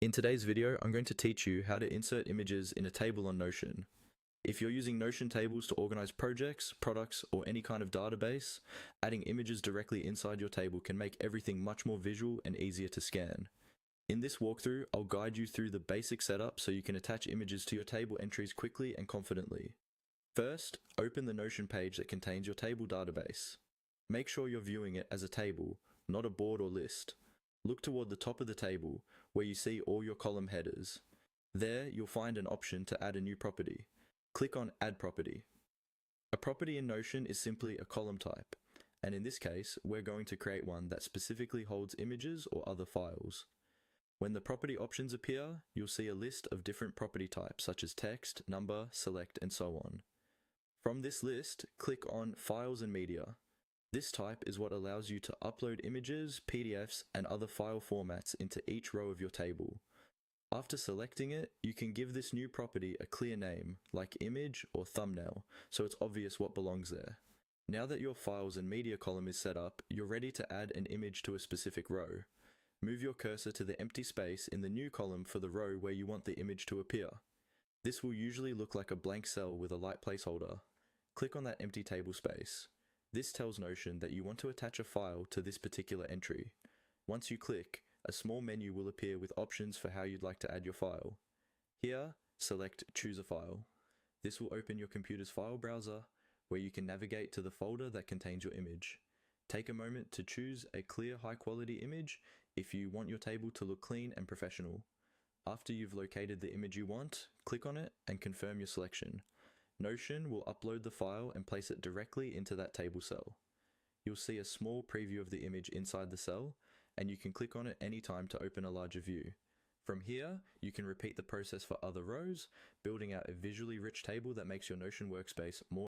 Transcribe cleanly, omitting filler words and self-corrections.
In today's video, I'm going to teach you how to insert images in a table on Notion. If you're using Notion tables to organize projects, products, or any kind of database, adding images directly inside your table can make everything much more visual and easier to scan. In this walkthrough, I'll guide you through the basic setup so you can attach images to your table entries quickly and confidently. First, open the Notion page that contains your table database. Make sure you're viewing it as a table, not a board or list. Look toward the top of the table, where you see all your column headers. There, you'll find an option to add a new property. Click on Add Property. A property in Notion is simply a column type, and in this case, we're going to create one that specifically holds images or other files. When the property options appear, you'll see a list of different property types such as text, number, select, and so on. From this list, click on Files and Media. This type is what allows you to upload images, PDFs, and other file formats into each row of your table. After selecting it, you can give this new property a clear name, like image or thumbnail, so it's obvious what belongs there. Now that your Files and Media column is set up, you're ready to add an image to a specific row. Move your cursor to the empty space in the new column for the row where you want the image to appear. This will usually look like a blank cell with a light placeholder. Click on that empty table space. This tells Notion that you want to attach a file to this particular entry. Once you click, a small menu will appear with options for how you'd like to add your file. Here, select Choose a File. This will open your computer's file browser, where you can navigate to the folder that contains your image. Take a moment to choose a clear, high-quality image if you want your table to look clean and professional. After you've located the image you want, click on it and confirm your selection. Notion will upload the file and place it directly into that table cell. You'll see a small preview of the image inside the cell, and you can click on it anytime to open a larger view. From here, you can repeat the process for other rows, building out a visually rich table that makes your Notion workspace more